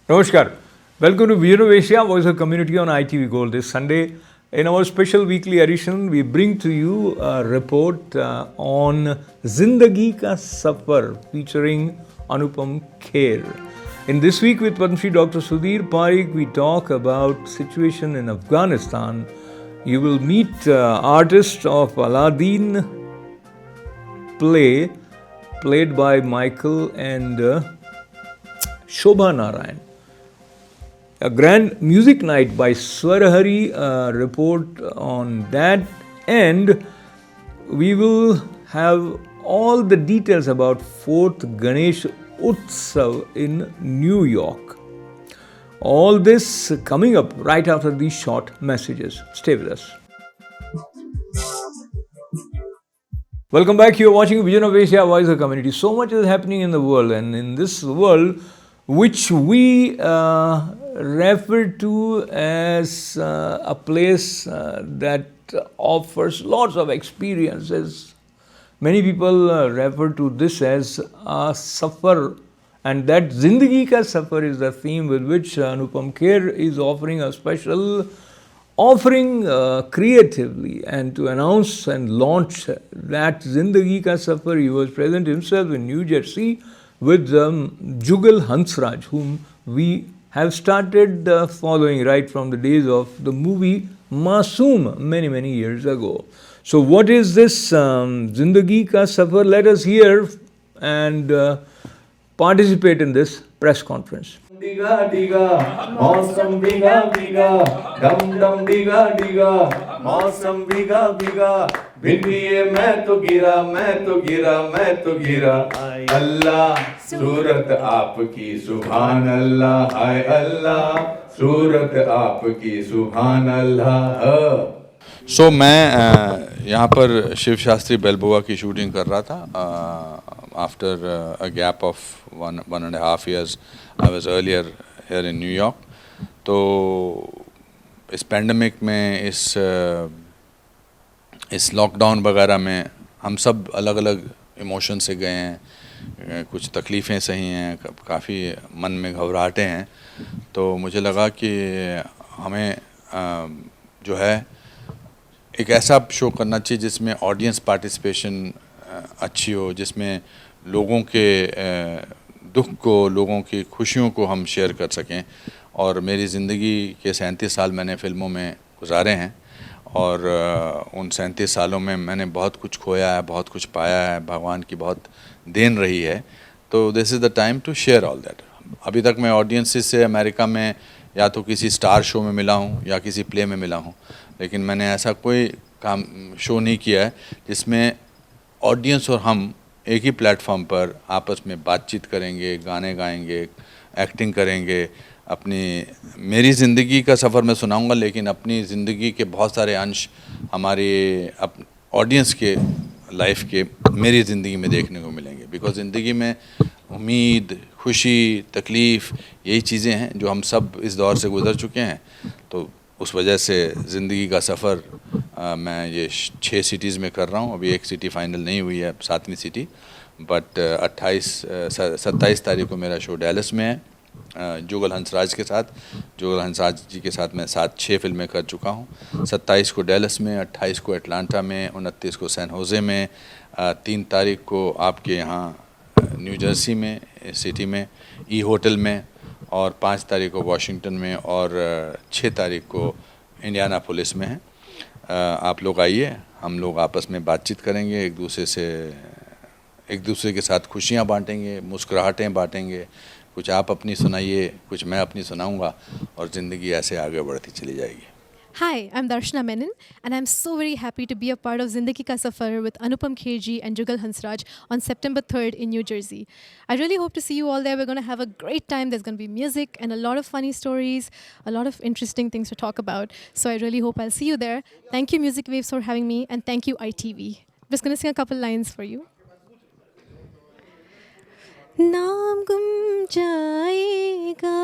Namaskar. Welcome to Vision of Asia, Voice of Community on ITV Gold. This Sunday, in our special weekly edition, we bring to you a report on Zindagi Ka Safar featuring Anupam Kher. In this week with Padma Shri Dr. Sudhir Parikh, we talk about situation in Afghanistan. You will meet artist of Aladdin play, played by Michael and Shobha Narayan. A grand music night by Swarahari, report on that, and we will have all the details about 4th Ganesh Utsav in New York. All this coming up right after these short messages. Stay with us. Welcome back. You are watching Vision of Asia, Voice of Community. So much is happening in the world, and in this world, which we refer to as a place that offers lots of experiences. Many people refer to this as a safar, and that Zindagi Ka Safar is the theme with which Anupam Kher is offering a special offering creatively. And to announce and launch that Zindagi Ka Safar, he was present himself in New Jersey with Jugal Hansraj, whom we have started following right from the days of the movie Masoom many years ago. So what is this Zindagi Ka Safar? Let us hear and participate in this press conference. Diga diga, mausam biga biga, dum dum diga diga, mausam biga biga, भिंडिये मैं तो गिरा अल्लाह सूरत आपकी सुभान अल्लाह, हाय अल्लाह सूरत आपकी सुभान अल्लाह। सो मैं यहाँ पर शिव शास्त्री बेलबुआ की शूटिंग कर रहा था। After a gap of 1.5 years I was earlier here in New York. तो इस पैंडमिक में, इस लॉकडाउन वगैरह में हम सब अलग अलग इमोशन से गए हैं। कुछ तकलीफ़ें सही हैं, काफ़ी मन में घबराहटें हैं। तो मुझे लगा कि हमें जो है एक ऐसा शो करना चाहिए जिसमें ऑडियंस पार्टिसिपेशन अच्छी हो, जिसमें लोगों के दुख को, लोगों की खुशियों को हम शेयर कर सकें। और मेरी ज़िंदगी के 37 साल मैंने फ़िल्मों में गुजारे हैं, और उन 37 सालों में मैंने बहुत कुछ खोया है, बहुत कुछ पाया है, भगवान की बहुत देन रही है। तो this is the time to share all that. अभी तक मैं ऑडियंसेस से अमेरिका में या तो किसी स्टार शो में मिला हूँ या किसी प्ले में मिला हूँ, लेकिन मैंने ऐसा कोई काम शो नहीं किया है जिसमें ऑडियंस और हम एक ही प्लेटफॉर्म पर आपस में बातचीत करेंगे, गाने गाएंगे, एक्टिंग करेंगे। मेरी ज़िंदगी का सफ़र मैं सुनाऊंगा, लेकिन अपनी ज़िंदगी के बहुत सारे अंश हमारे ऑडियंस के लाइफ के मेरी ज़िंदगी में देखने को मिलेंगे। बिकॉज ज़िंदगी में उम्मीद, खुशी, तकलीफ़, यही चीज़ें हैं जो हम सब इस दौर से गुज़र चुके हैं। तो उस वजह से ज़िंदगी का सफ़र मैं ये 6 सिटीज़ में कर रहा हूँ। अभी एक सिटी फाइनल नहीं हुई है, 7वीं सिटी, बट 27 तारीख को मेरा शो डैलस में है जुगल हंसराज के साथ। जुगल हंसराज जी के साथ मैं 6 फिल्में कर चुका हूँ। 27 को डैलस में, 28 को अटलांटा में, 29 को सैन होजे में, 3 तारीख को आपके यहाँ न्यू जर्सी में सिटी में ई होटल में, और 5 तारीख को वाशिंगटन में, और 6 तारीख को इंडियानापोलिस में है। आप लोग आइए, हम लोग आपस में बातचीत करेंगे, एक दूसरे से एक दूसरे के साथ खुशियाँ बांटेंगे, मुस्कुराहटें बांटेंगे। कुछ आप अपनी सुनाइए, कुछ मैं अपनी सुनाऊंगा और ज़िंदगी ऐसे आगे बढ़ती चली जाएगी। Hi, I'm Darshana Menon, and I'm so very happy to be a part of Zindagi Ka Safar with Anupam Kherji and Jugal Hansraj on September 3rd in New Jersey. I really hope to see you all there. We're going to have a great time. There's going to be music and a lot of funny stories, a lot of interesting things to talk about. So I really hope I'll see you there. Thank you, Music Waves, for having me, and thank you, ITV. I'm just going to sing a couple lines for you. नाम गुम जाएगा,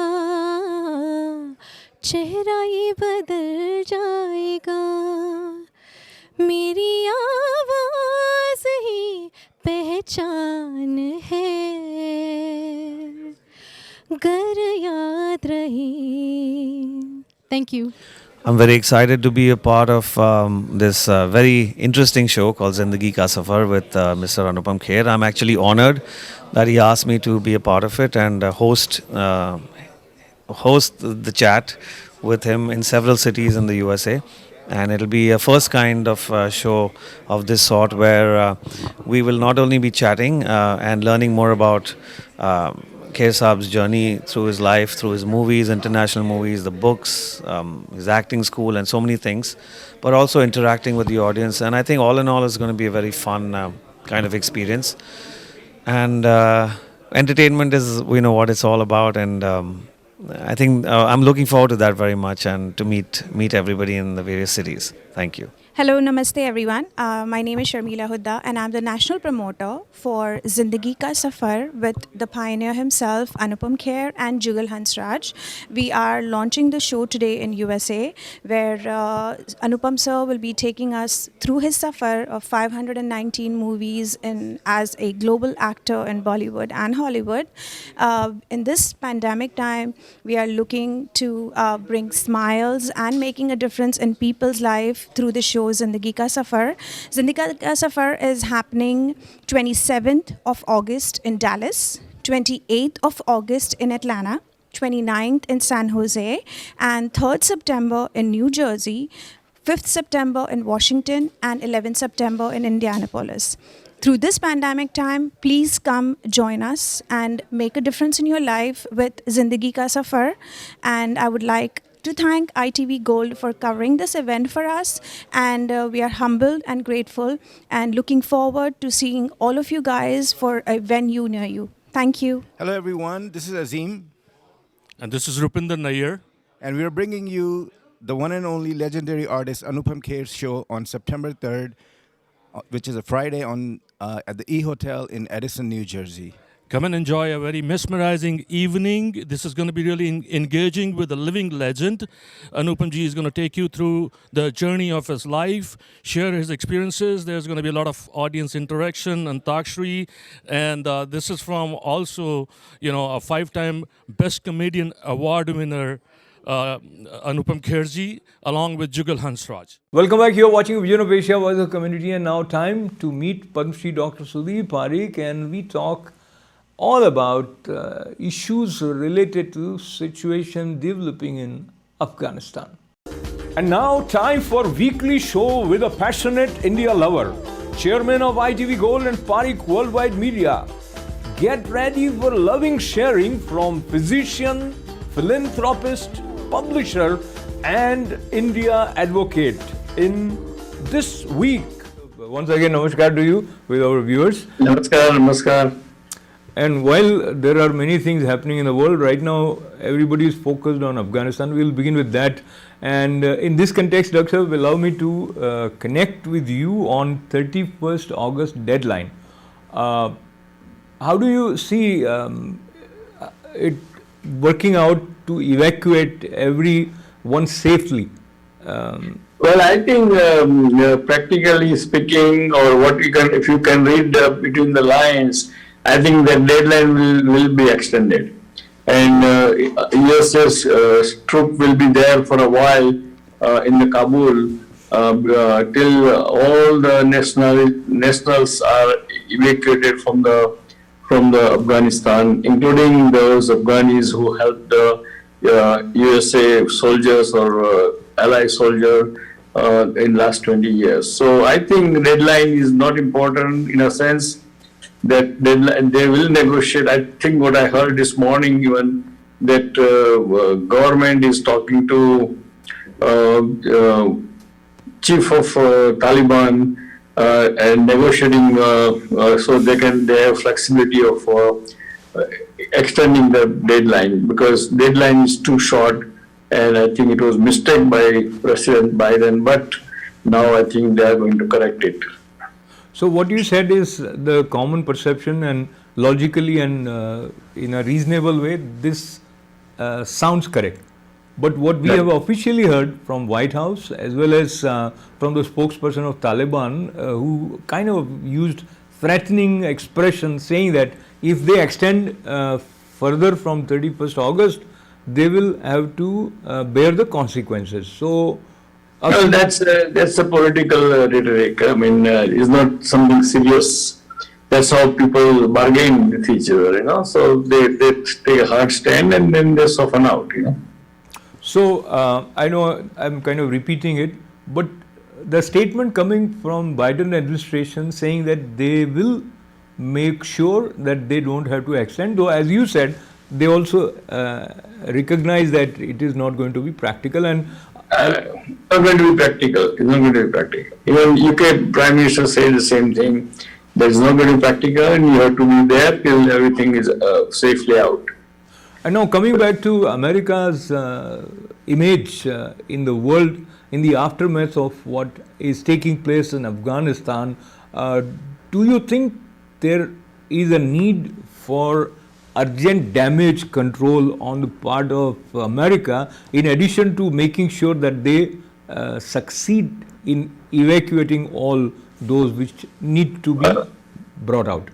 चेहरा ये बदल जाएगा, मेरी आवाज़ ही पहचान है, गर याद रही. Thank you. I'm very excited to be a part of this very interesting show called Zindagi Ka Safar with Mr. Anupam Kher. I'm actually honored that he asked me to be a part of it and host the chat with him in several cities in the USA. And it'll be a first kind of show of this sort where we will not only be chatting and learning more about Kher Saab's journey through his life, through his movies, international movies, the books, his acting school and so many things, but also interacting with the audience. And I think all in all it's going to be a very fun kind of experience. And entertainment is, we know what it's all about, and I think I'm looking forward to that very much and to meet everybody in the various cities. Thank you. Hello, namaste everyone. My name is Sharmila Hudda and I'm the national promoter for Zindagi Ka Safar with the pioneer himself, Anupam Kher and Jugal Hansraj. We are launching the show today in USA where Anupam sir will be taking us through his safar of 519 movies as a global actor in Bollywood and Hollywood. In this pandemic time, we are looking to bring smiles and making a difference in people's life through the show Zindagi Ka Safar. Zindagi Ka Safar is happening 27th of August in Dallas, 28th of August in Atlanta, 29th in San Jose, and 3rd September in New Jersey, 5th September in Washington, and 11th September in Indianapolis. Through this pandemic time, please come join us and make a difference in your life with Zindagi Ka Safar. And I would like to thank ITV Gold for covering this event for us, and we are humbled and grateful and looking forward to seeing all of you guys for a venue near you. Thank you. Hello everyone, this is Azim, And this is Rupinder Nair. and we are bringing you the one and only legendary artist Anupam Kher's show on September 3rd, which is a Friday at the E Hotel in Edison, New Jersey. Come and enjoy a very mesmerizing evening. This is going to be really engaging with a living legend. Anupam ji is going to take you through the journey of his life, share his experiences. There's going to be a lot of audience interaction and Antakshari. And this is from also, a 5-time Best Comedian Award winner, Anupam Kherji, along with Jugal Hansraj. Welcome back. You're watching Vision of Asia, Voice of Community, and now time to meet Padma Shri Dr. Sudeep Parikh, and we talk all about issues related to situation developing in Afghanistan. And now time for weekly show with a passionate India lover, chairman of ITV Gold and Parikh Worldwide Media. Get ready for loving sharing from physician, philanthropist, publisher and India advocate in this week. Once again, namaskar to you with our viewers. Namaskar, namaskar. And while there are many things happening in the world right now, everybody is focused on Afghanistan. We'll begin with that. And in this context, Dr. allow me to connect with you on 31st August deadline. How do you see it working out to evacuate everyone safely? Well, I think practically speaking, or what you can, if you can read between the lines, I think the deadline will be extended, and USS troop will be there for a while in the Kabul till all the nationals are evacuated from the Afghanistan, including those Afghanis who helped the USA soldiers or ally soldier in last 20 years. So I think the deadline is not important in a sense, that they will negotiate. I think what I heard this morning even that government is talking to chief of Taliban and negotiating so they have flexibility of extending the deadline, because deadline is too short, and I think it was mistake by President Biden, but now I think they are going to correct it. So what you said is the common perception, and logically and in a reasonable way, this sounds correct. But what we have officially heard from White House as well as from the spokesperson of Taliban, who kind of used threatening expression, saying that if they extend further from 31st August, they will have to bear the consequences. So, well, that's a political rhetoric. I mean, it's not something serious. That's how people bargain with each other, So they take a hard stand and then they soften out, So, I know I'm kind of repeating it, but the statement coming from Biden administration saying that they will make sure that they don't have to extend, though as you said, they also recognize that it is not going to be practical, and not going to be practical. It's not going to be practical. Even UK Prime Minister said the same thing. That it's not going to be practical, and you have to be there till everything is safely out. And now coming back to America's image in the world, in the aftermath of what is taking place in Afghanistan, do you think there is a need for urgent damage control on the part of America, in addition to making sure that they succeed in evacuating all those which need to be brought out?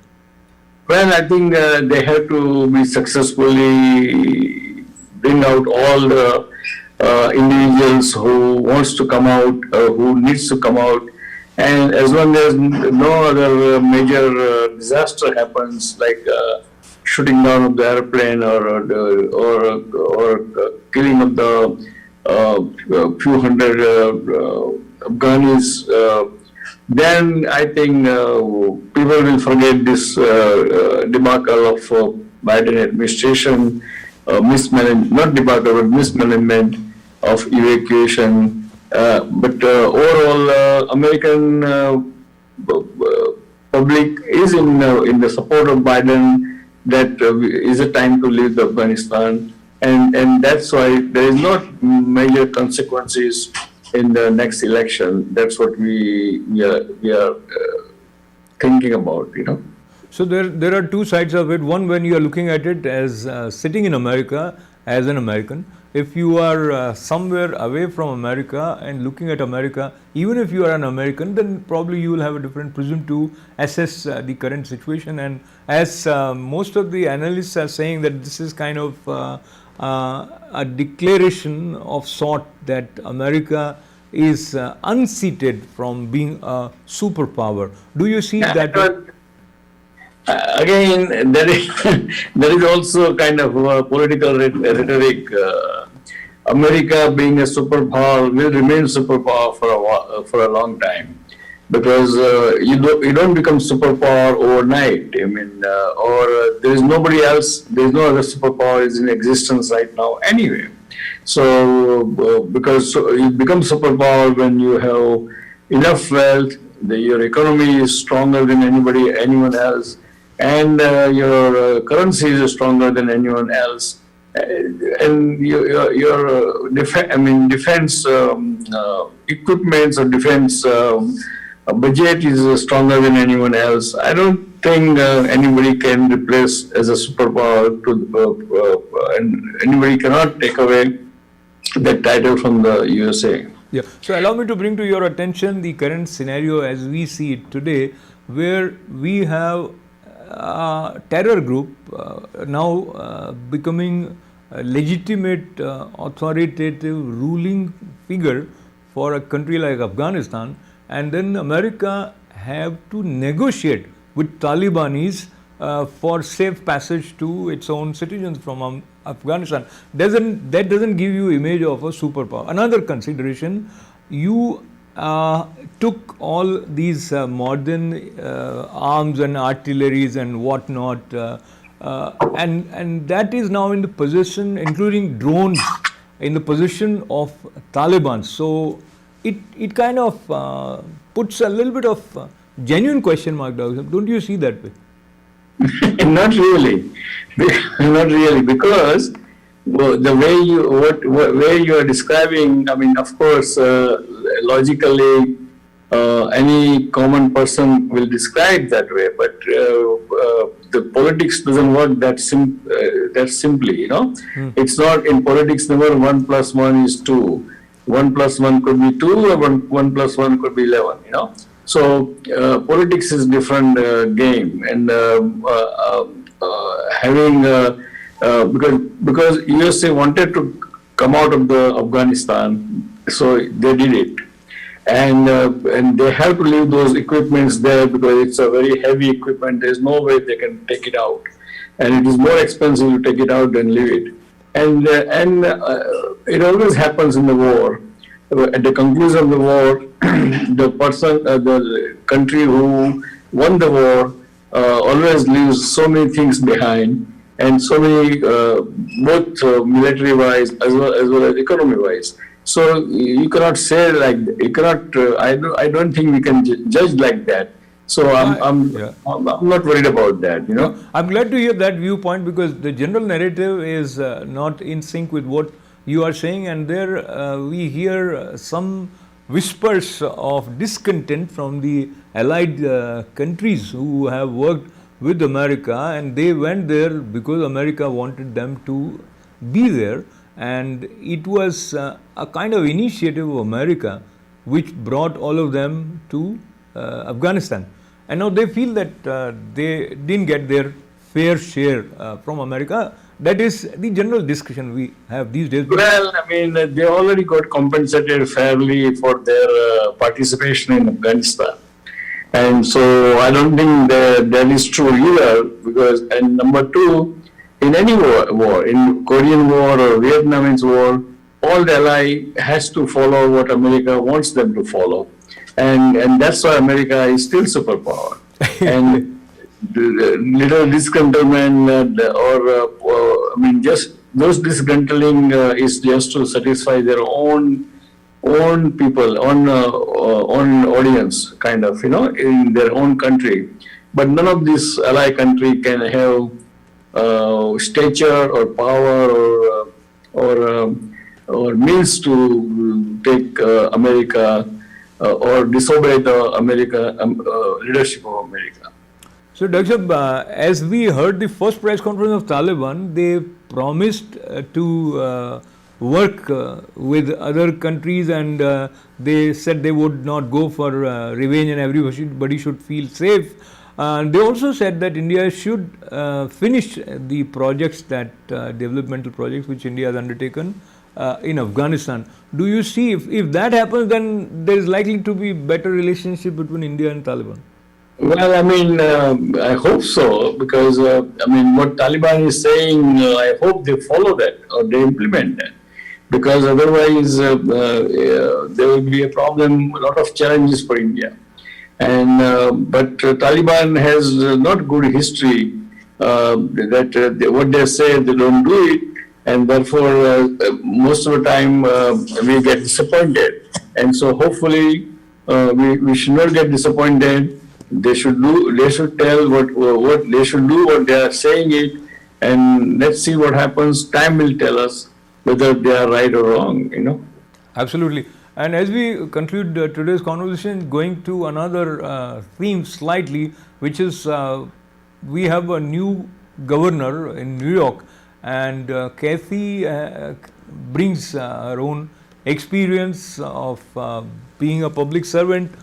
Well, I think they have to be successfully bring out all the individuals who wants to come out, who needs to come out, and as long as no other major disaster happens, like shooting down of the airplane or killing of the few hundred Afghanis, then I think people will forget this debacle of Biden administration, mismanagement, not debacle, but mismanagement of evacuation. But overall, American public is in the support of Biden, that is a time to leave Afghanistan, and that's why there is not major consequences in the next election. That's what we are thinking about, So there are two sides of it. One, when you are looking at it as sitting in America as an American, if you are somewhere away from America and looking at America, even if you are an American, then probably you will have a different prism to assess the current situation. And as most of the analysts are saying, that this is kind of a declaration of sort that America is unseated from being a superpower. Do you see that? Again, there is also kind of a political rhetoric. America being a superpower will remain superpower for a long time, because you don't become superpower overnight. I mean, or there is nobody else. There is no other superpower is in existence right now anyway. So because you become superpower when you have enough wealth, your economy is stronger than anyone else, and your currency is stronger than anyone else, and your defense equipments or defense budget is stronger than anyone else. I don't think anybody can replace as a superpower, and anybody cannot take away that title from the USA. Yeah. So allow me to bring to your attention the current scenario as we see it today, where we have a terror group now becoming a legitimate authoritative ruling figure for a country like Afghanistan, and then America have to negotiate with Talibanis for safe passage to its own citizens from Afghanistan. That doesn't give you image of a superpower. Another consideration, you took all these modern arms and artilleries and whatnot, and that is now in the possession, including drones, in the possession of Taliban. So it kind of puts a little bit of genuine question mark, don't you see that way? Not really, not really, because the way you are describing, I mean, of course, logically, any common person will describe that way, but the politics doesn't work that simply, you know. It's not in politics. Never 1 + 1 is 2. 1 + 1 could be 2, or 1 + 1 could be 11. You know. So politics is different game, and having because USA wanted to come out of the Afghanistan, so they did it, and they have to leave those equipments there because it's a very heavy equipment. There's no way they can take it out, and it is more expensive to take it out than leave it. And it always happens in the war. At the conclusion of the war, the country who won the war always leaves so many things behind, and so many both military-wise as well as economy-wise. So you cannot say like you cannot. I don't think we can judge like that. So I'm not worried about that. You know. I'm glad to hear that viewpoint, because the general narrative is not in sync with what you are saying, and there we hear some whispers of discontent from the allied countries who have worked with America, and they went there because America wanted them to be there, and it was a kind of initiative of America which brought all of them to Afghanistan. And now they feel that they didn't get their fair share from America. That is the general discussion we have these days. Well, I mean, they already got compensated fairly for their participation in Afghanistan. And so I don't think that is true either, because, and number two, in any war, in Korean War or Vietnamese War, all the ally has to follow what America wants them to follow. And that's why America is still superpower. And the little disgruntlement I mean, just those disgruntling is just to satisfy their own people, own audience, kind of, you know, in their own country. But none of this ally country can have stature or power or means to take America or disobey the leadership of America. So, Dr. Sahab, as we heard the first press conference of Taliban, they promised to work with other countries, and they said they would not go for revenge and everybody should feel safe. They also said that India should finish the projects, developmental projects which India has undertaken in Afghanistan. Do you see if that happens, then there is likely to be better relationship between India and Taliban? Well, I mean, I hope so, because, I mean, what Taliban is saying, I hope they follow that or they implement that, because otherwise there will be a problem, a lot of challenges for India. And but Taliban has not good history that what they say, they don't do it, and therefore most of the time we get disappointed. And so hopefully we should not get disappointed. They should tell what they should do, what they are saying it, and let's see what happens. Time will tell us whether they are right or wrong, you know. Absolutely. And as we conclude today's conversation, going to another theme slightly, which is we have a new governor in New York, and Kathy brings her own experience of being a public servant.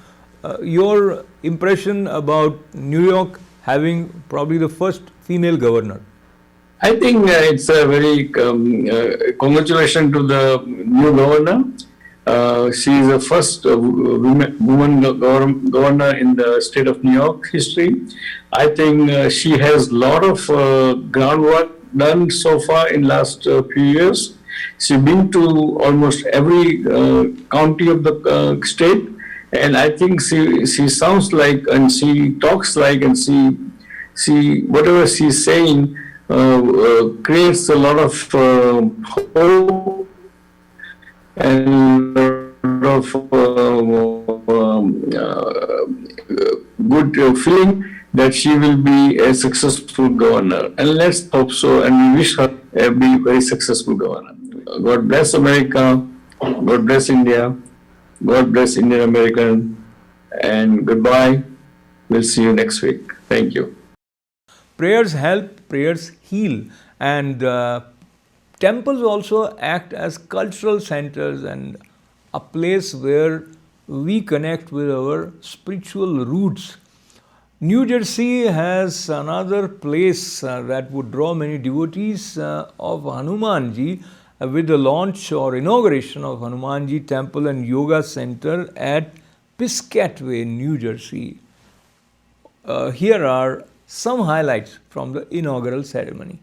Your impression about New York having probably the first female governor? I think it's a very congratulations to the new governor. She is the first woman governor in the state of New York history. I think she has a lot of groundwork done so far in last few years. She's been to almost every county of the state. And I think she sounds like, and she talks like, and she whatever she's saying creates a lot of hope and a lot of good feeling that she will be a successful governor. And let's hope so, and we wish her be a very successful governor. God bless America. God bless India. God bless Indian American. And goodbye. We'll see you next week. Thank you. Prayers help, prayers heal, and temples also act as cultural centers and a place where we connect with our spiritual roots. New Jersey has another place that would draw many devotees of Hanumanji with the launch or inauguration of Hanumanji Temple and Yoga Center at Piscataway, New Jersey. Here are some highlights from the inaugural ceremony.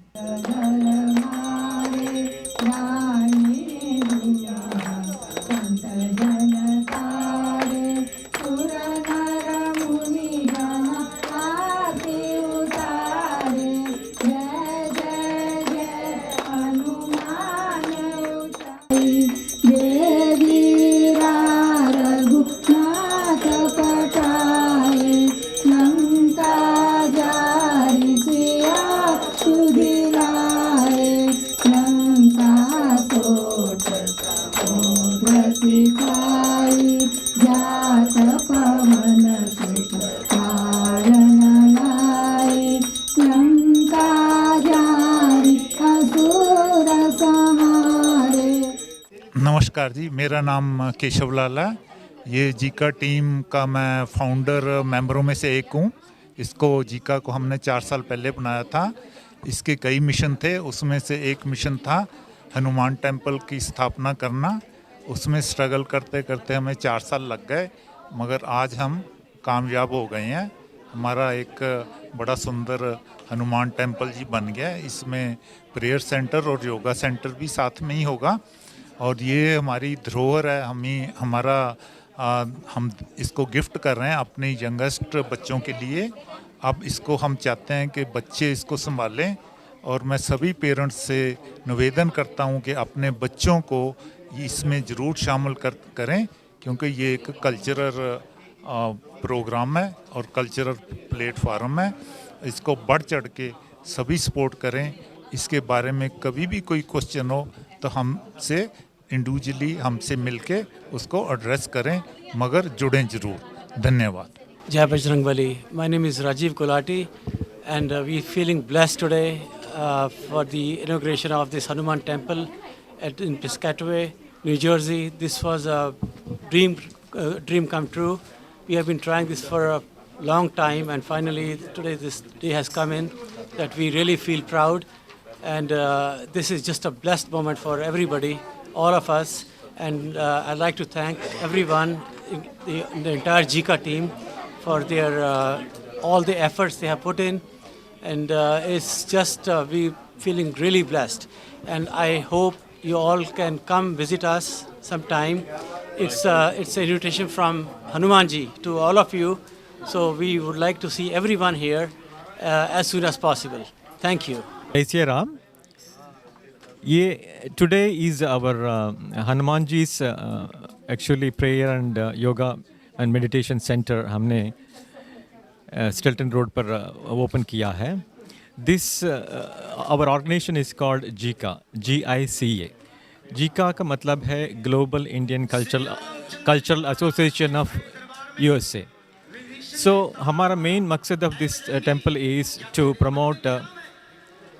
नमस्कार जी, मेरा नाम केशव लाल है। ये Zika team का मैं founder मेंबरों में से एक हूँ। इसको जीका को हमने 4 साल पहले बनाया था। इसके कई मिशन थे, उसमें से एक मिशन था हनुमान टेम्पल की स्थापना करना। उसमें स्ट्रगल करते करते हमें 4 साल लग गए, मगर आज हम कामयाब हो गए हैं। हमारा एक बड़ा सुंदर हनुमान टेम्पल जी बन गया है। इसमें प्रेयर सेंटर और योगा सेंटर भी साथ में ही होगा, और ये हमारी धरोहर है। हम इसको गिफ्ट कर रहे हैं अपने यंगेस्ट बच्चों के लिए। अब इसको हम चाहते हैं कि बच्चे इसको संभालें, और मैं सभी पेरेंट्स से निवेदन करता हूं कि अपने बच्चों को इसमें ज़रूर शामिल करें, क्योंकि ये एक कल्चरल प्रोग्राम है और कल्चरल प्लेटफार्म है। इसको बढ़ चढ़ के सभी सपोर्ट करें। इसके बारे में कभी भी कोई क्वेश्चन हो तो हमसे इंडिविजुअली हमसे मिलके उसको एड्रेस करें, मगर जुड़ें ज़रूर। धन्यवाद। Jai Bajrangbali. My name is Rajiv Kolati, and we're feeling blessed today for the inauguration of this Hanuman Temple in Piscataway, New Jersey. This was a dream come true. We have been trying this for a long time, and finally today this day has come in that we really feel proud. And this is just a blessed moment for everybody, all of us. And I'd like to thank everyone, the entire JICA team, for their all the efforts they have put in. And it's just we feeling really blessed. And I hope you all can come visit us sometime. It's an invitation from Hanumanji to all of you. So we would like to see everyone here as soon as possible. Thank you. Jai Ram. Today is our Hanumanji's actually prayer and yoga and meditation center हमने स्टेल्टन road पर open किया है. This our organization is called JICA, GICA. JICA का मतलब है Global Indian Cultural Association of USA. So हमारा main मकसद of this temple is to promote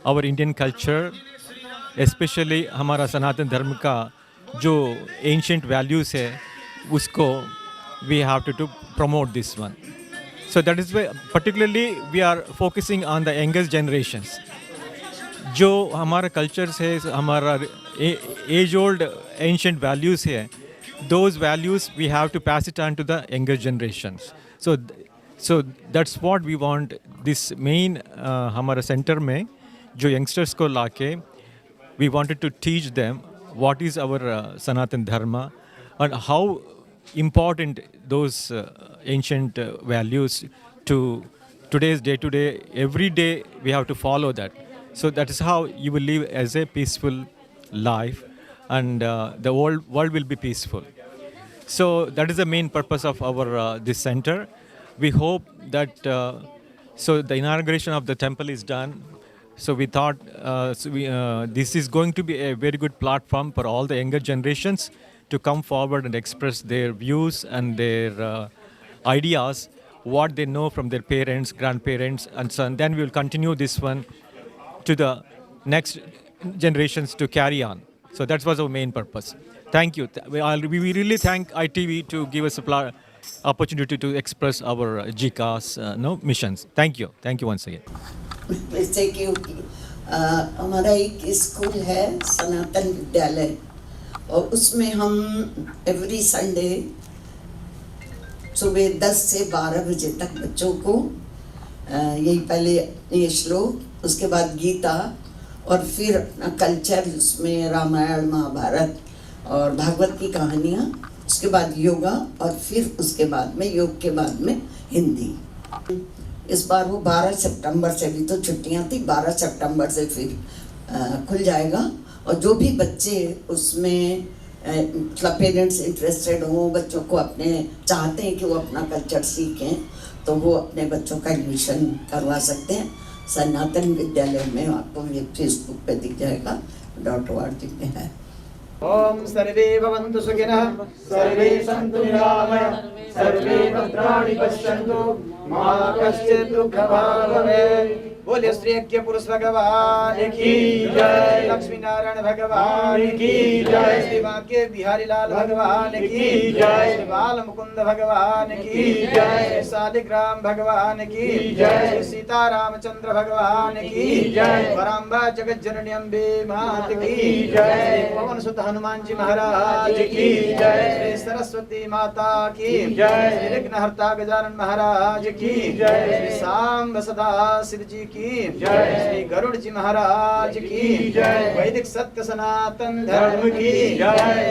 our Indian culture, especially हमारा सनातन धर्म का जो ancient values है उसको we have to promote this one. So that is why particularly we are focusing on the youngest generations. जो हमारा cultures है, हमारा age old ancient values है, those values we have to pass it on to the younger generations. So that's what we want. This main हमारा center में जो youngsters को लाके we wanted to teach them what is our Sanatan Dharma and how important those ancient values to today's day to day. Every day we have to follow that. So that is how you will live as a peaceful life, and the world will be peaceful. So that is the main purpose of our this center. We hope that so the inauguration of the temple is done. So we thought this is going to be a very good platform for all the younger generations to come forward and express their views and their ideas, what they know from their parents, grandparents, and so on. Then we will continue this one to the next generations to carry on. So that was our main purpose. Thank you. We really thank ITV to give us a opportunity to express our GCAS missions. Thank you. Thank you once again. जैसे कि हमारा एक school है सनातन विद्यालय, और उसमें हम every Sunday सुबह 10 से 12 बजे तक बच्चों को यही पहले ये श्लोक, उसके बाद गीता, और फिर कल्चर, उसमें रामायण महाभारत और भागवत की कहानियाँ, उसके बाद योगा, और फिर उसके बाद में योग के बाद में हिंदी। इस बार वो 12 सितंबर से, भी तो छुट्टियां थी, 12 सितंबर से फिर खुल जाएगा। और जो भी बच्चे उसमें मतलब पेरेंट्स इंटरेस्टेड हों, बच्चों को अपने चाहते हैं कि वो अपना कल्चर सीखें, तो वो अपने बच्चों का एडमिशन करवा सकते हैं। सनातन विद्यालय में आपको ये फेसबुक पे दिख जाएगा, .org पे है। ओम सर्वे भवन्तु सुखिनः, सर्वे सन्तु निरामयाः, सर्वे भद्राणि पश्यन्तु, मा कश्चित् दुःखभाग् भवेत्। बोले श्री ऐक्य पुरुष भगवान की जय, लक्ष्मी नारायण भगवान की जय, श्री बांके बिहारी लाल भगवान की जय, श्री बाल मुकुंद भगवान की जय, श्री शालिग्राम भगवान की जय, श्री सीता रामचंद्र भगवान की जय, पराम्बा जगत जननी अम्बे मात की जय, पवन सुत हनुमान जी महाराज की जय, श्री सरस्वती माता की जय, श्री विघ्नहर्ता गजानन महाराज की जय, श्री सांब सदा शिव जी की जय, श्री गरुड़ जी महाराज की जय, वैदिक सत्य सनातन धर्म की जय,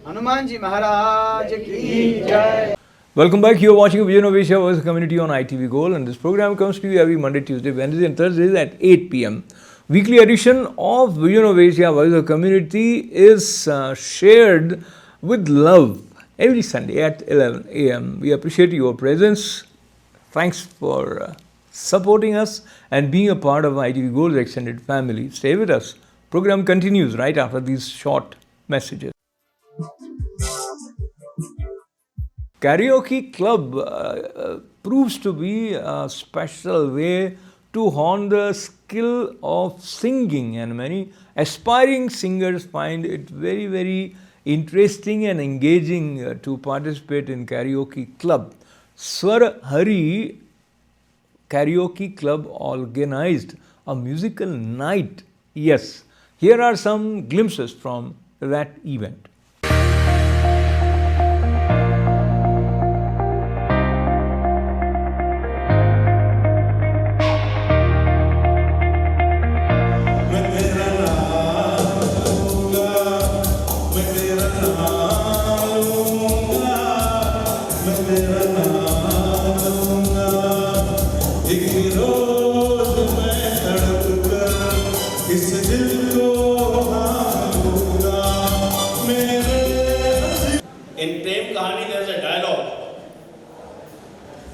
हनुमान जी महाराज की जय। Welcome back. You are watching Vision of Asia Voice Community on ITV Gold, and this program comes to you every Monday, Tuesday, Wednesday, and Thursdays at 8 p.m. Weekly edition of Vision of Asia Voice of Community is shared with love every Sunday at 11 a.m. We appreciate your presence. Thanks for supporting us and being a part of ITV Gold's extended family. Stay with us. Program continues right after these short messages. Karaoke Club proves to be a special way to hone the skill of singing, and many aspiring singers find it very, very interesting and engaging to participate in Karaoke Club. Swar Hari Karaoke Club organized a musical night. Yes, here are some glimpses from that event.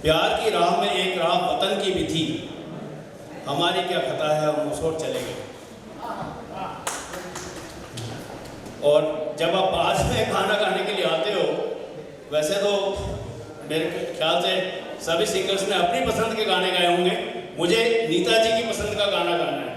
प्यार की राह में एक राह वतन की भी थी, हमारी क्या खता है हम उस ओर चले गए। और जब आप बाद में गाना गाने के लिए आते हो, वैसे तो मेरे ख्याल से सभी सिंगर्स ने अपनी पसंद के गाने गाए होंगे, मुझे नीता जी की पसंद का गाना गाना है।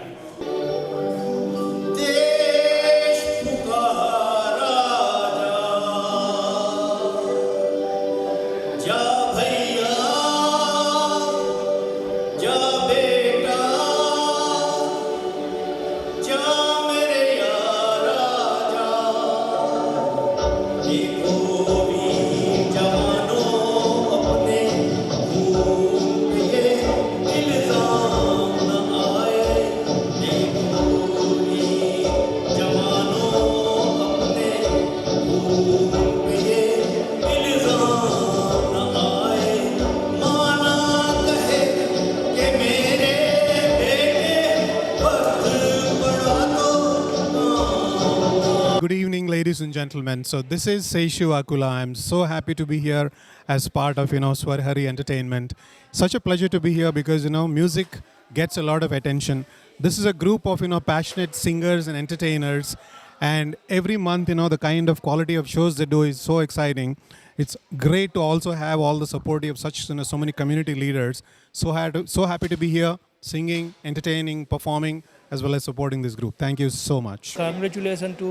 ladies and gentlemen. So this is Seishu Akula. I'm so happy to be here as part of, Swarhari Entertainment. Such a pleasure to be here because, music gets a lot of attention. This is a group of, passionate singers and entertainers. And every month, the kind of quality of shows they do is so exciting. It's great to also have all the support of such, so many community leaders. So happy to be here, singing, entertaining, performing, as well as supporting this group. Thank you so much. Congratulations to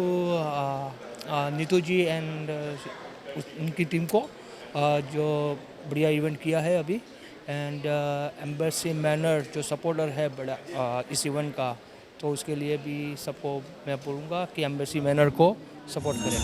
Neetu ji and उनकी team को जो बढ़िया event किया है अभी and Embassy Manor जो supporter है बड़ा इस इवेंट का तो उसके लिए भी सबको मैं बोलूँगा कि एम्बेसी मैनर को सपोर्ट करें.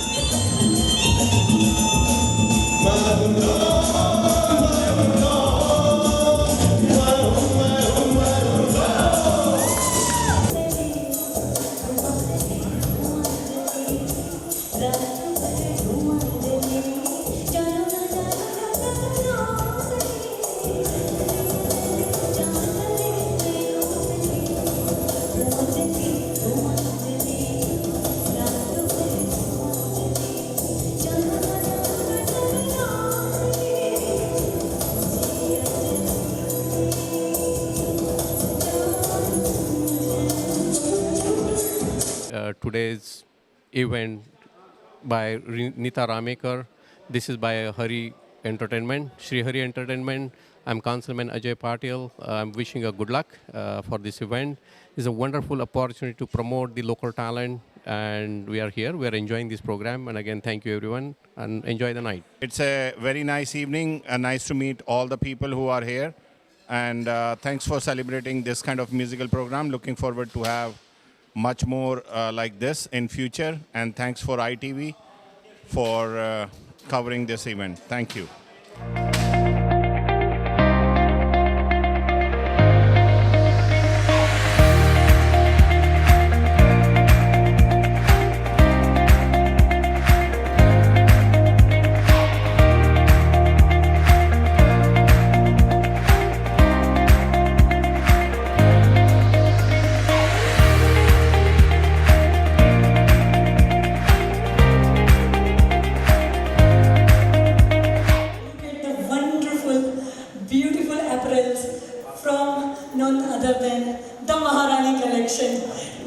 Today's event by Nita Ramekar. This is by Hari Entertainment, Shri Hari Entertainment. I'm Councilman Ajay Patil. I'm wishing a good luck for this event. It's a wonderful opportunity to promote the local talent, and we are here. We are enjoying this program, and again, thank you everyone, and enjoy the night. It's a very nice evening, nice to meet all the people who are here, and thanks for celebrating this kind of musical program. Looking forward to have much more like this in future, and thanks for ITV for covering this event. Thank you.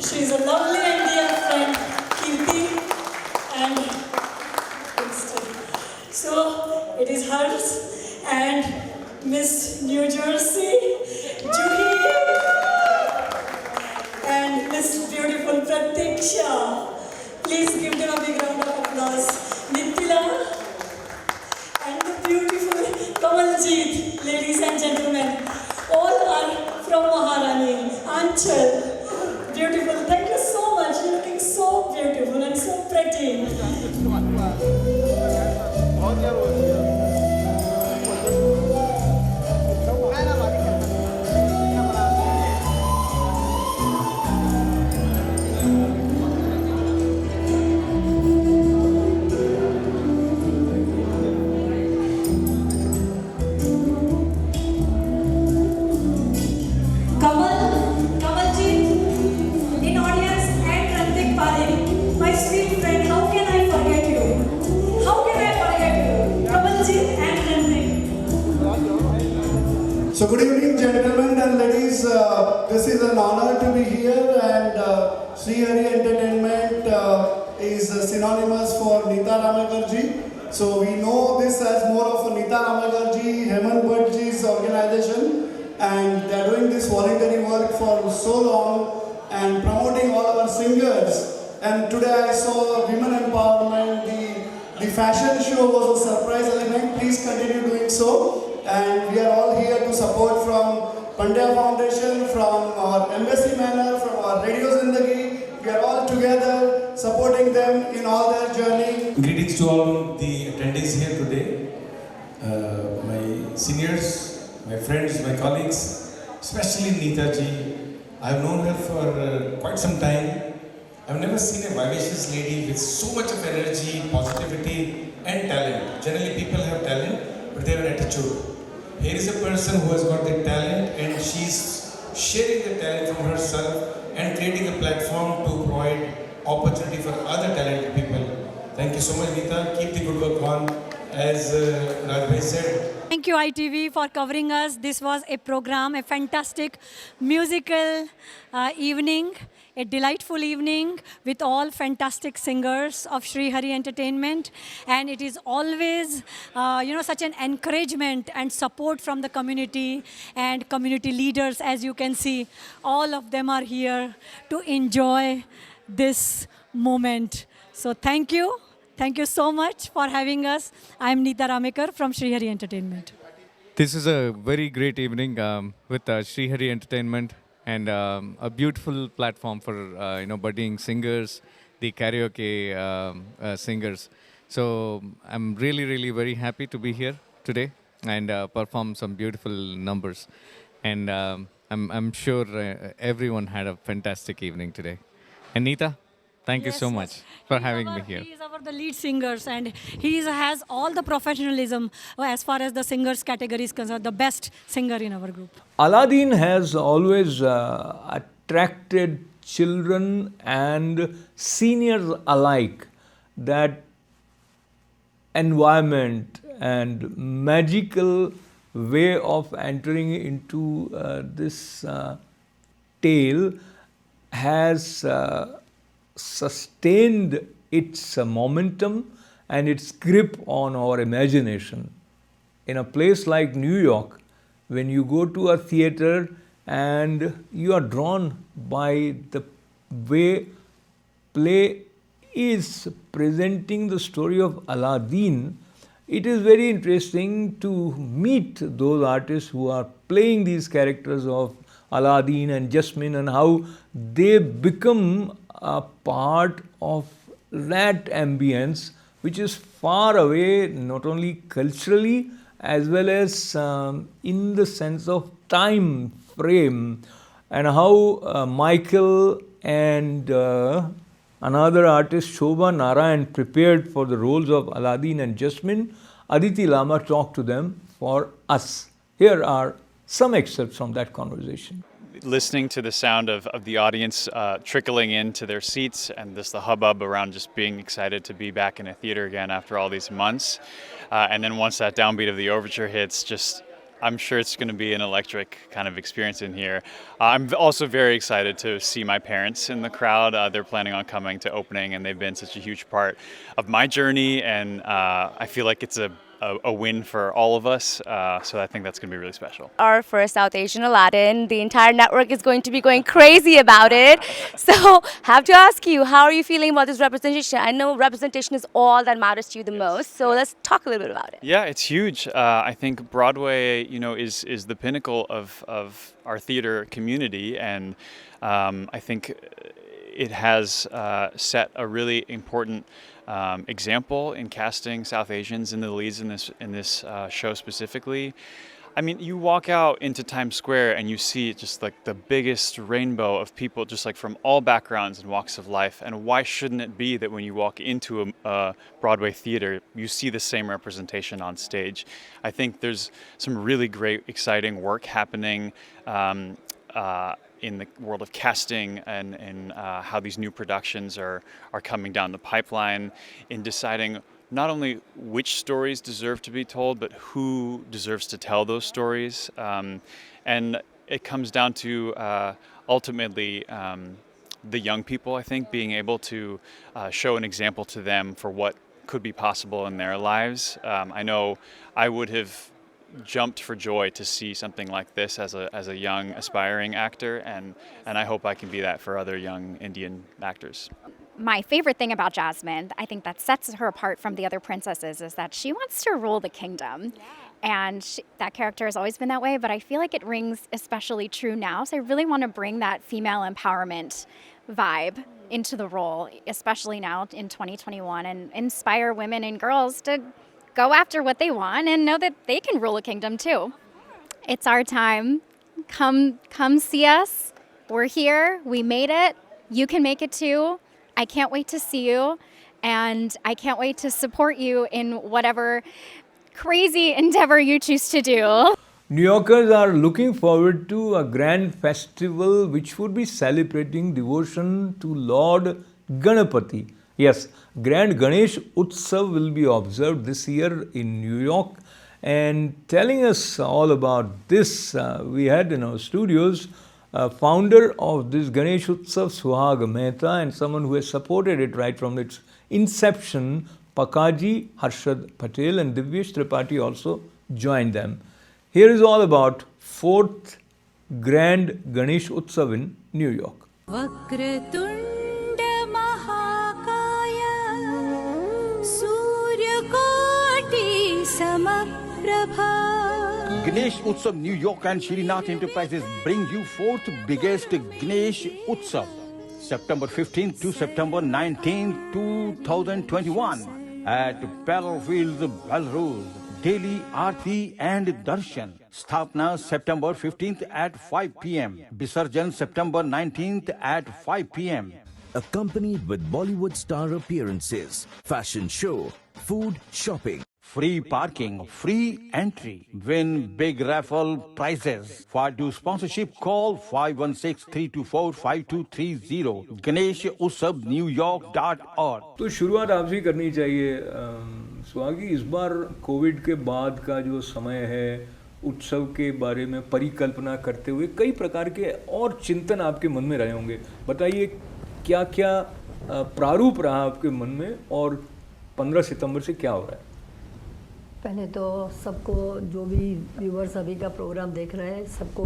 She's a lovely and dear friend, Kirti, and so it is hers and Miss New Jersey, Juhi, and Miss beautiful Pratiksha. Please give them a big round of applause. Nitila and the beautiful Kamaljeet, ladies and gentlemen. All are from Maharani, Anchal. Beautiful. Thank you so much. You're looking so beautiful and so pretty. So good evening, gentlemen and ladies. This is an honor to be here, and Shri Hari Entertainment is synonymous for Nita Ramekar ji. So we know this as more of a Nita Ramekar ji, Hemant Bhatt ji's organization, and they are doing this voluntary work for so long and promoting all our singers. And today I saw women empowerment. The fashion show was a surprise element. Please continue doing so. And we are all here to support from Pandya Foundation, from our Embassy Manor, from our Radio Zindagi. We are all together supporting them in all their journey. Greetings to all the attendees here today. My seniors, my friends, my colleagues, especially Nita ji. I've known her for quite some time. I've never seen a vivacious lady with so much of energy, positivity and talent. Generally people have talent, but they have an attitude. Here is a person who has got the talent, and she's sharing the talent from herself and creating a platform to provide opportunity for other talented people Thank you so much, Nita. Keep the good work on. As Rajbhai said, Thank you, ITV, for covering us. This was a program, a fantastic musical evening, a delightful evening with all fantastic singers of Sri Hari Entertainment. And it is always, such an encouragement and support from the community and community leaders. As you can see, all of them are here to enjoy this moment. So thank you. Thank you so much for having us. I'm Neeta Ramekar from Sri Hari Entertainment. This is a very great evening with Sri Hari Entertainment and a beautiful platform for budding singers, the karaoke singers. So I'm really very happy to be here today and perform some beautiful numbers. And I'm sure everyone had a fantastic evening today. And Neeta, thank you so much for having me here. He is the lead singers, and he has all the professionalism as far as the singers category is concerned, the best singer in our group. Aladdin has always attracted children and seniors alike. That environment and magical way of entering into this tale has sustained its momentum and its grip on our imagination. In a place like New York, when you go to a theater and you are drawn by the way play is presenting the story of Aladdin, it is very interesting to meet those artists who are playing these characters of Aladdin and Jasmine and how they become a part of that ambience which is far away, not only culturally as well as in the sense of time frame, and how Michael and another artist, Shobha Narayan, prepared for the roles of Aladdin and Jasmine. Aditi Lama talked to them for us. Here are some excerpts from that conversation. Listening to the sound of the audience trickling into their seats and the hubbub around just being excited to be back in a theater again after all these months. And then once that downbeat of the overture hits, I'm sure it's going to be an electric kind of experience in here. I'm also very excited to see my parents in the crowd. They're planning on coming to opening, and they've been such a huge part of my journey, and I feel like it's a win for all of us, so I think that's going to be really special. Our first South Asian Aladdin. The entire network is going to be going crazy about it. So have to ask you, how are you feeling about this representation? I know representation is all that matters to you the most, so let's talk a little bit about it. Yeah, it's huge. I think Broadway, is the pinnacle of our theater community, and I think it has set a really important example in casting South Asians in the leads in this show specifically. I mean, you walk out into Times Square and you see just like the biggest rainbow of people, just like from all backgrounds and walks of life. And why shouldn't it be that when you walk into a Broadway theater, you see the same representation on stage? I think there's some really great, exciting work happening in the world of casting and how these new productions are coming down the pipeline in deciding not only which stories deserve to be told, but who deserves to tell those stories. And it comes down to ultimately the young people, I think, being able to show an example to them for what could be possible in their lives. I know I would have jumped for joy to see something like this as a young aspiring actor, and I hope I can be that for other young Indian actors. My favorite thing about Jasmine, I think that sets her apart from the other princesses, is that she wants to rule the kingdom. And that character has always been that way, but I feel like it rings especially true now. So I really want to bring that female empowerment vibe into the role, especially now in 2021, and inspire women and girls to go after what they want and know that they can rule a kingdom too. It's our time. Come see us. We're here. We made it. You can make it too. I can't wait to see you, and I can't wait to support you in whatever crazy endeavor you choose to do. New Yorkers are looking forward to a grand festival which would be celebrating devotion to Lord Ganapati. Yes, Grand Ganesh Utsav will be observed this year in New York. And telling us all about this, we had in our studios founder of this Ganesh Utsav, Suhag Mehta, and someone who has supported it right from its inception, Pakaji Harshad Patel, and Divyesh Tripathi also joined them. Here is all about 4th Grand Ganesh Utsav in New York. वक्रतुण्ड महाकाय सूर्यकोटि समप्रभा. Ganesh Utsav New York and Srinath Enterprises bring you 4th biggest Ganesh Utsav, September 15th to September 19th, 2021 at Parallel Fields, Belrose. Daily Aarti and Darshan. Sthapna September 15th at 5 p.m. Visarjan September 19th at 5 p.m. Accompanied with Bollywood star appearances, fashion show, food, shopping. Free parking, free entry. Win big raffle prizes. For do sponsorship, call 516-324-5230. GaneshUtsavNewYork.org. तो शुरुआत आपसे ही करनी चाहिए सुहागी, इस बार Covid के बाद का जो समय है, उत्सव के बारे में परिकल्पना करते हुए कई प्रकार के और चिंतन आपके मन में रहे होंगे. बताइए क्या क्या प्रारूप रहा आपके मन में और 15 सितंबर से क्या हो रहा है? पहले तो सबको, जो भी व्यूवर्स अभी का प्रोग्राम देख रहे हैं, सबको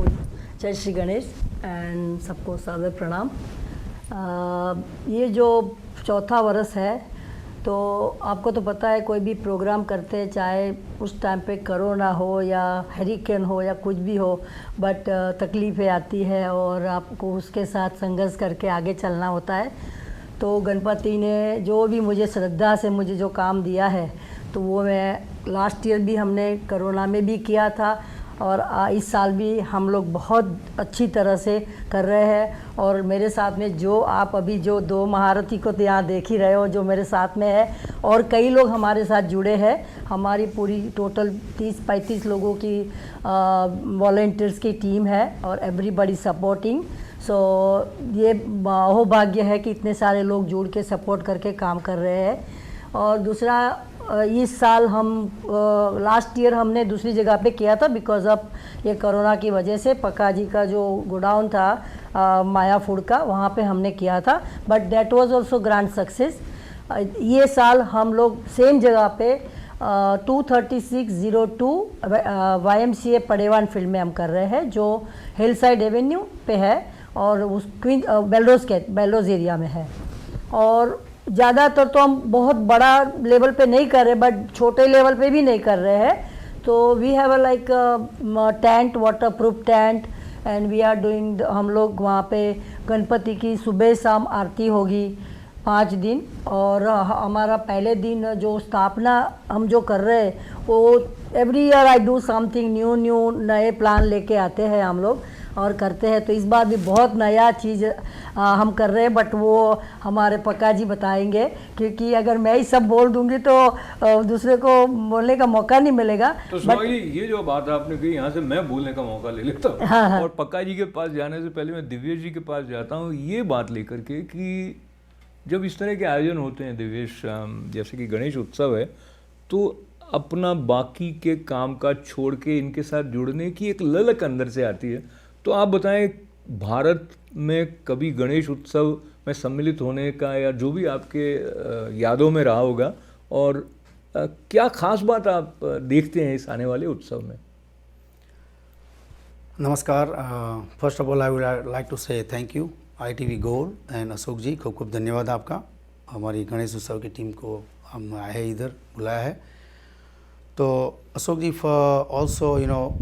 जय श्री गणेश एंड सबको सादर प्रणाम. ये जो चौथा वर्ष है, तो आपको तो पता है कोई भी प्रोग्राम करते हैं, चाहे उस टाइम पे कोरोना हो या हरिकेन हो या कुछ भी हो, बट तकलीफ़ें आती है और आपको उसके साथ संघर्ष करके आगे चलना होता है. तो गणपति ने जो भी मुझे श्रद्धा से मुझे जो काम दिया है, तो वो मैं लास्ट ईयर भी हमने कोरोना में भी किया था और इस साल भी हम लोग बहुत अच्छी तरह से कर रहे हैं. और मेरे साथ में जो आप अभी जो 2 महारथी को तो यहाँ देख ही रहे हो, जो मेरे साथ में है, और कई लोग हमारे साथ जुड़े हैं. हमारी पूरी टोटल 30-35 लोगों की वॉलंटियर्स की टीम है और एवरीबॉडी सपोर्टिंग. सो ये अहोभाग्य है कि इतने सारे लोग जुड़ के सपोर्ट करके काम कर रहे हैं. और दूसरा, इस साल हम लास्ट ईयर हमने दूसरी जगह पे किया था बिकॉज ऑफ ये कोरोना की वजह से. पक्का जी का जो गोडाउन था माया फूड का, वहाँ पे हमने किया था, but that was also grand success. ये साल हम लोग सेम जगह पे 23602 YMCA पडेवान फील्ड में हम कर रहे हैं, जो हिल साइड एवेन्यू पे है और उस बेलरोज एरिया में है. और ज़्यादातर तो हम बहुत बड़ा लेवल पे नहीं कर रहे, बट छोटे लेवल पे भी नहीं कर रहे हैं. तो we have like tent, waterproof tent, and we are doing. हम लोग वहाँ पे गणपति की सुबह शाम आरती होगी 5 दिन. और हमारा पहले दिन जो स्थापना हम जो कर रहे हैं, वो every year I do something new नए प्लान लेके आते हैं हम लोग और करते हैं. तो इस बार भी बहुत नया चीज़ हम कर रहे हैं, बट वो हमारे पक्का जी बताएंगे, क्योंकि अगर मैं ही सब बोल दूंगी तो दूसरे को बोलने का मौका नहीं मिलेगा. तो सुहागी, ये जो बात आपने कही, यहाँ से मैं बोलने का मौका ले लेता हूँ. हाँ. और पक्का जी के पास जाने से पहले मैं दिव्येश जी के पास जाता हूँ, ये बात लेकर के कि जब इस तरह के आयोजन होते हैं दिव्येश, जैसे कि गणेश उत्सव है, तो अपना बाकी के काम काज छोड़ के इनके साथ जुड़ने की एक ललक अंदर से आती है. तो आप बताएं, भारत में कभी गणेश उत्सव में सम्मिलित होने का या जो भी आपके यादों में रहा होगा, और क्या खास बात आप देखते हैं इस आने वाले उत्सव में? नमस्कार. First of all I would like to say thank you ITV gold and Ashok ji, खूब खूब धन्यवाद आपका. हमारी गणेश उत्सव की टीम को हम आए हैं, इधर बुलाया है. तो अशोक जी, ऑल्सो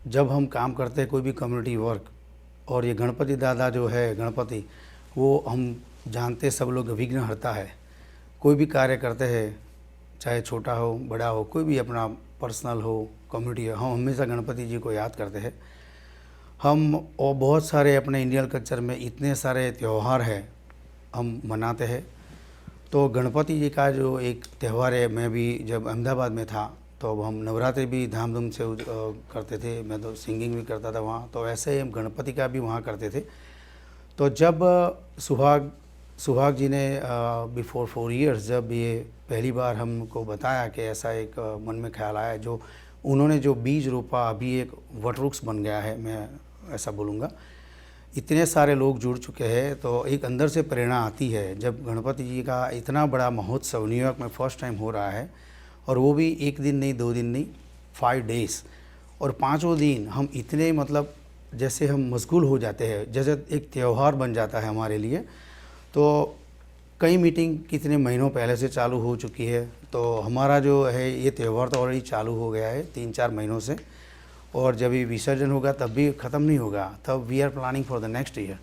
जब हम काम करते हैं कोई भी कम्युनिटी वर्क, और ये गणपति दादा जो है, गणपति, वो हम जानते सब लोग विघ्न हरता है. कोई भी कार्य करते हैं, चाहे छोटा हो बड़ा हो, कोई भी अपना पर्सनल हो, कम्युनिटी हो, हम हमेशा गणपति जी को याद करते हैं. हम और बहुत सारे अपने इंडियन कल्चर में इतने सारे त्यौहार हैं हम मनाते हैं. तो गणपति जी का जो एक त्यौहार है, मैं भी जब अहमदाबाद में था तो अब हम नवरात्रि भी धामधूम से करते थे. मैं तो सिंगिंग भी करता था वहाँ, तो ऐसे ही हम गणपति का भी वहाँ करते थे. तो जब सुहाग सुहाग जी ने बिफोर 4 इयर्स जब ये पहली बार हमको बताया कि ऐसा एक मन में ख्याल आया, जो उन्होंने जो बीज रोपा अभी एक वटवृक्ष बन गया है, मैं ऐसा बोलूँगा। इतने सारे लोग जुड़ चुके हैं तो एक अंदर से प्रेरणा आती है। जब गणपति जी का इतना बड़ा महोत्सव न्यूयॉर्क में फर्स्ट टाइम हो रहा है, और वो भी 1 दिन नहीं 2 दिन नहीं 5 डेज़, और 5वें दिन हम इतने मतलब जैसे हम मशगूल हो जाते हैं, जैसे एक त्यौहार बन जाता है हमारे लिए। तो कई मीटिंग कितने महीनों पहले से चालू हो चुकी है, तो हमारा जो है ये त्यौहार तो ऑलरेडी चालू हो गया है 3-4 महीनों से, और जब ये विसर्जन होगा तब भी ख़त्म नहीं होगा, तब we are planning for the next year.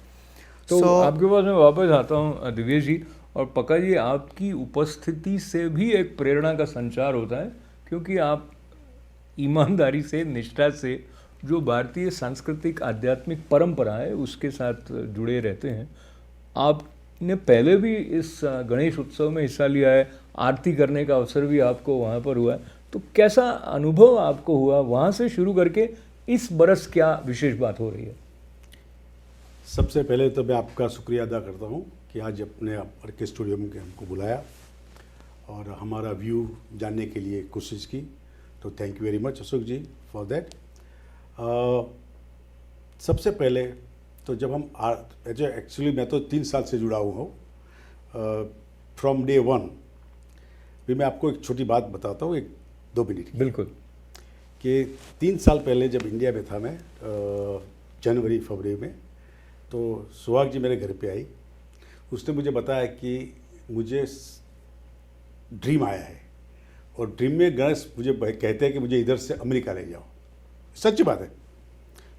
तो आपके पास मैं वापस आता हूँ दिव्येश जी, और पक्का जी आपकी उपस्थिति से भी एक प्रेरणा का संचार होता है, क्योंकि आप ईमानदारी से, निष्ठा से जो भारतीय सांस्कृतिक आध्यात्मिक परंपरा है उसके साथ जुड़े रहते हैं। आपने पहले भी इस गणेश उत्सव में हिस्सा लिया है, आरती करने का अवसर भी आपको वहाँ पर हुआ है, तो कैसा अनुभव आपको हुआ वहाँ से शुरू करके इस बरस क्या विशेष बात हो रही है? सबसे पहले तो मैं आपका शुक्रिया अदा करता हूँ कि आज अपने के स्टूडियो में हमको बुलाया और हमारा व्यू जानने के लिए कोशिश की, तो thank you very much Ashok ji for that. सबसे पहले तो जब हम एक्चुअली मैं तो 3 साल से जुड़ा हुआ हूँ, फ्रॉम डे 1 भी। मैं आपको एक छोटी बात बताता हूँ, 1-2 मिनट की। बिल्कुल। कि 3 साल पहले जब इंडिया में था मैं, जनवरी-फरवरी में, तो सुहाग जी मेरे घर पे आई। उसने मुझे बताया कि मुझे ड्रीम आया है, और ड्रीम में गणेश मुझे कहते हैं कि मुझे इधर से अमेरिका ले जाओ। सच्ची बात है।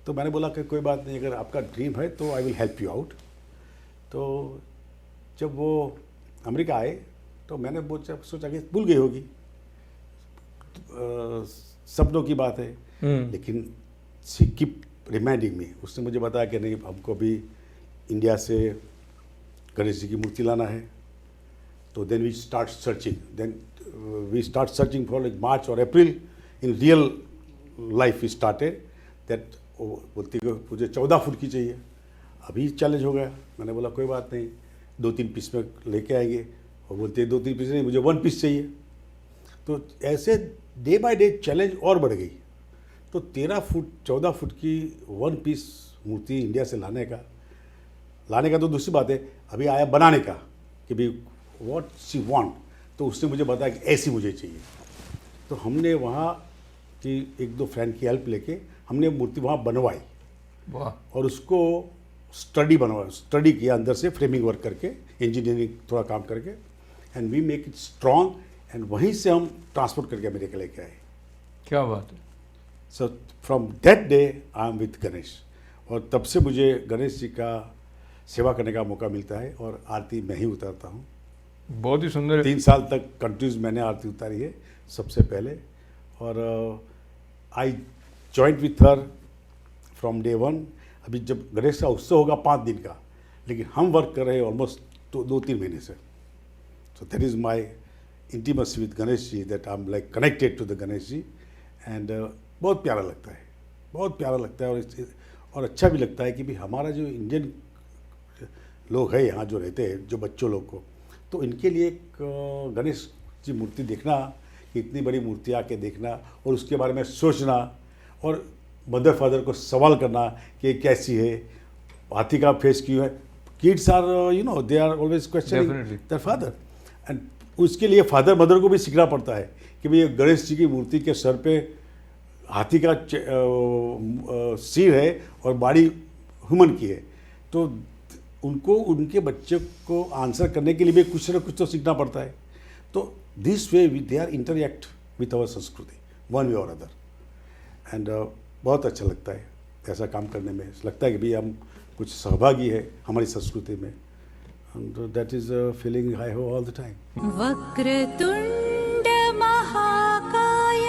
तो मैंने बोला कि कोई बात नहीं, अगर आपका ड्रीम है तो I will help you out. तो जब वो अमेरिका आए तो मैंने वो सोचा कि भूल गई होगी, सपनों की बात है, लेकिन शी कीप रिमाइंडिंग मी। उसने मुझे बताया कि नहीं, हमको भी इंडिया से गणेश जी की मूर्ति लाना है। तो then we start searching for like March और April. In real life started that. बोलती कि मुझे 14 फुट की चाहिए। अभी चैलेंज हो गया। मैंने बोला कोई बात नहीं, 2-3 पीस में लेके आएंगे। और बोलते 2-3 पीस नहीं, मुझे 1 पीस चाहिए। तो ऐसे डे बाय डे चैलेंज और बढ़ गई। तो 13 फुट 14 फुट की 1 पीस मूर्ति इंडिया से लाने का तो दूसरी बात है, अभी आया बनाने का कि भाई व्हाट शी वांट। तो उसने मुझे बताया कि ऐसी मुझे चाहिए। तो हमने वहाँ की 1-2 फ्रेंड की हेल्प लेके हमने मूर्ति वहाँ बनवाई। वाह। और उसको स्टडी किया अंदर से, फ्रेमिंग वर्क करके, इंजीनियरिंग थोड़ा काम करके, and we make it strong, एंड वहीं से हम ट्रांसपोर्ट करके अमेरिका लेके आए। क्या बात है। So from that day I am with Ganesh, और तब से मुझे गणेश जी का सेवा करने का मौका मिलता है, और आरती मैं ही उतारता हूँ। बहुत ही सुंदर। 3 साल तक कंटिन्यूज मैंने आरती उतारी है सबसे पहले, और I joined with her from day 1। अभी जब गणेश का उत्सव होगा 5 दिन का, लेकिन हम वर्क कर रहे हैं ऑलमोस्ट 2-3 महीने से। So that is my intimacy with Ganesh ji, that I am like connected to the Ganesh ji. And बहुत प्यारा लगता है, बहुत प्यारा लगता है। और अच्छा भी लगता है कि भी हमारा जो इंडियन लोग हैं यहाँ जो रहते हैं, जो बच्चों लोग को, तो इनके लिए एक गणेश जी मूर्ति देखना, कि इतनी बड़ी मूर्ति आके देखना और उसके बारे में सोचना, और मदर फादर को सवाल करना कि कैसी है, हाथी का फेस क्यों है। Kids are they are always questioning their father, and उसके लिए फादर मदर को भी सीखना पड़ता है कि भाई गणेश जी की मूर्ति के सर पे हाथी का सिर है और बॉडी ह्यूमन की है। तो उनको, उनके बच्चे को आंसर करने के लिए भी कुछ ना कुछ तो सीखना पड़ता है। तो this way they are interact with our sanskriti one वे और अदर, एंड बहुत अच्छा लगता है ऐसा काम करने में। लगता है कि भाई हम कुछ सहभागी है हमारी संस्कृति में, एंड दैट इज फीलिंग आई हो ऑल द टाइम। वक्रतुंड महाकाय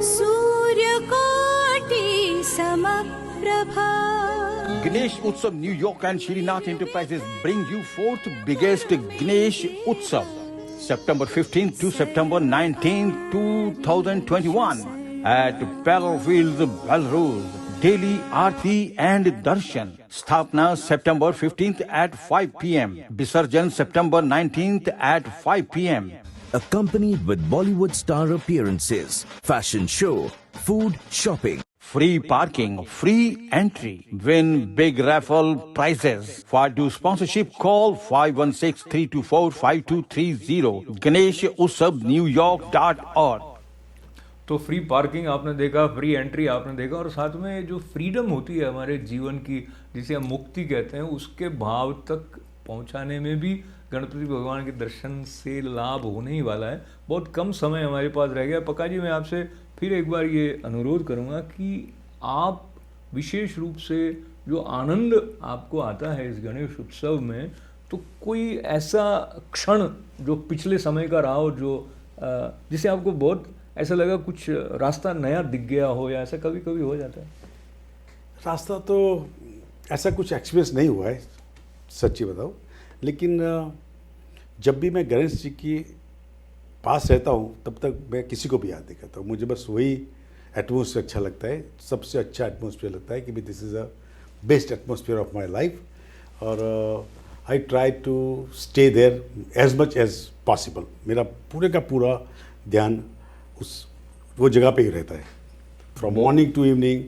सूर्यकोटि समप्रभा। Ganesh Utsav New York and Srinath Enterprises bring you 4th biggest Ganesh Utsav, September 15th to September 19th, 2021 at Palo Fields, Belrose. daily Aarti and Darshan. Sthapna September 15th at 5 p.m. Visarjan September 19th at 5 p.m. Accompanied with Bollywood star appearances, fashion show, food, shopping. Free parking, free entry. Win big raffle prizes. For do sponsorship, call 516-324-5230. GaneshUtsavNewYork.org. तो free parking आपने देखा, free entry आपने देखा, और साथ में जो freedom होती है हमारे जीवन की, जिसे हम मुक्ति कहते हैं, उसके भाव तक पहुंचाने में भी गणपति भगवान के दर्शन से लाभ होने ही वाला है। बहुत कम समय हमारे पास रह गया। पक्का जी, मैं आपसे फिर एक बार ये अनुरोध करूँगा कि आप विशेष रूप से जो आनंद आपको आता है इस गणेश उत्सव में, तो कोई ऐसा क्षण जो पिछले समय का रहा हो, जो जिसे आपको बहुत ऐसा लगा कुछ रास्ता नया दिख गया हो, या ऐसा कभी कभी हो जाता है? रास्ता तो ऐसा कुछ एक्सपीरियंस नहीं हुआ है, सच्ची बताऊँ, लेकिन जब भी मैं गणेश जी की पास रहता हूँ तब तक मैं किसी को भी याद नहीं करता हूँ। मुझे बस वही एटमॉस्फेयर अच्छा लगता है, सबसे अच्छा एटमॉस्फेयर लगता है कि भाई this is a best atmosphere of my life, और I try to stay there as much as possible. मेरा पूरे का पूरा ध्यान वो जगह पे ही रहता है। From morning to evening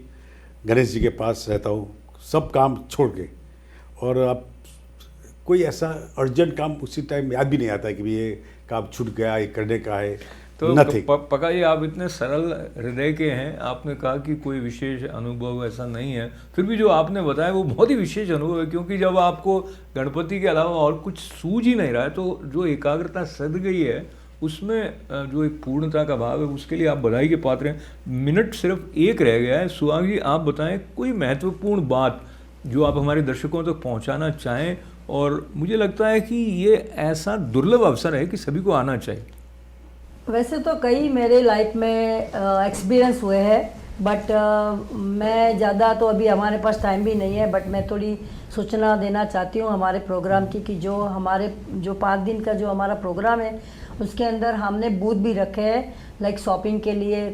Ganesh ji के पास रहता हूँ, सब काम छोड़ के। और अब कोई ऐसा अर्जेंट काम उसी टाइम याद भी नहीं आता है कि ये काम छूट गया, ये करने का है, तो नथिंग। पक्का ये आप इतने सरल हृदय के हैं, आपने कहा कि कोई विशेष अनुभव ऐसा नहीं है, फिर भी जो आपने बताया वो बहुत ही विशेष अनुभव है, क्योंकि जब आपको गणपति के अलावा और कुछ सूझ ही नहीं रहा है, तो जो एकाग्रता सध गई है उसमें जो एक पूर्णता का भाव है, उसके लिए आप बधाई के पात्र हैं। मिनट सिर्फ एक रह गया है। सुहाग जी, आप बताएं कोई महत्वपूर्ण बात जो आप हमारे दर्शकों तक पहुंचाना चाहें, और मुझे लगता है कि ये ऐसा दुर्लभ अवसर है कि सभी को आना चाहिए। वैसे तो कई मेरे लाइफ में एक्सपीरियंस हुए हैं, बट मैं ज़्यादा तो अभी हमारे पास टाइम भी नहीं है, बट मैं थोड़ी सूचना देना चाहती हूँ हमारे प्रोग्राम की, कि जो 5 दिन का जो हमारा प्रोग्राम है उसके अंदर हमने बूथ भी रखे हैं, लाइक शॉपिंग के लिए।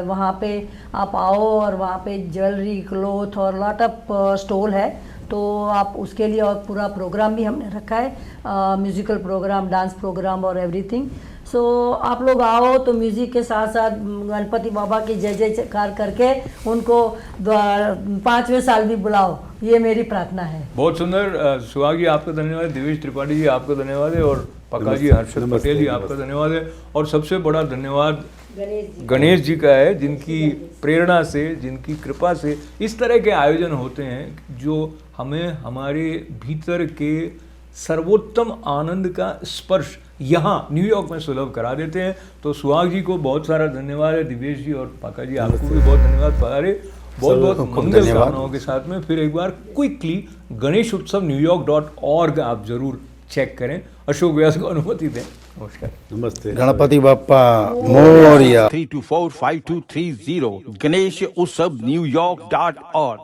वहाँ पे आप आओ और वहाँ पे ज्वेलरी, क्लोथ और लॉट ऑफ स्टॉल है, तो आप उसके लिए, और पूरा प्रोग्राम भी हमने रखा है, म्यूज़िकल प्रोग्राम, डांस प्रोग्राम और एवरीथिंग। सो आप लोग आओ तो म्यूज़िक के साथ साथ गणपति बाबा की जय जयकार करके उनको 5वें साल भी बुलाओ, ये मेरी प्रार्थना है। बहुत सुंदर। सुहाग जी आपका धन्यवाद, दिवेश त्रिपाठी जी आपका धन्यवाद है, और पक्का जी, हर्षद पटेल जी आपका धन्यवाद है, और सबसे बड़ा धन्यवाद गणेश जी का है, जिनकी प्रेरणा से, जिनकी कृपा से इस तरह के आयोजन होते हैं जो हमें हमारे भीतर के सर्वोत्तम आनंद का स्पर्श यहाँ न्यूयॉर्क में सुलभ करा देते हैं। तो सुहाग जी को बहुत सारा धन्यवाद है, दिवेश जी और पाका जी आपको भी बहुत धन्यवाद। पधारे, बहुत बहुत मंगल कामनाओं के साथ में। फिर एक बार क्विकली GaneshUtsavNewYork.org आप जरूर चेक करें। अशोक व्यास को अनुमति दें। नमस्कार। नमस्ते। Ganpati Bappa Morya. 324-5230. GaneshUtsavNewYork.org.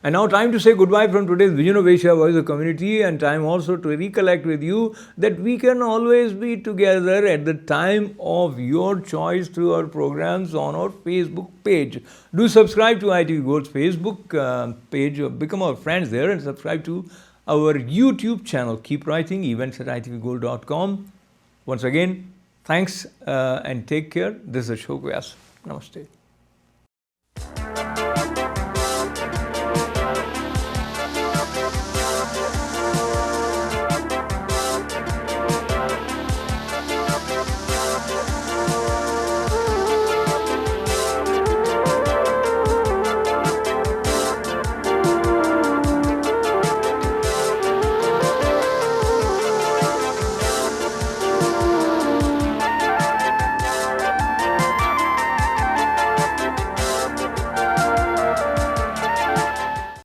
And now time to say goodbye from today's Vision of Asia Voice of Community, and time also to recollect with you that we can always be together at the time of your choice through our programs on our Facebook page. Do subscribe to ITV Gold's Facebook page, become our friends there, and subscribe to our YouTube channel. Keep writing events at itvgold.com. Once again, thanks and take care. This is Ashok Vyas. Namaste.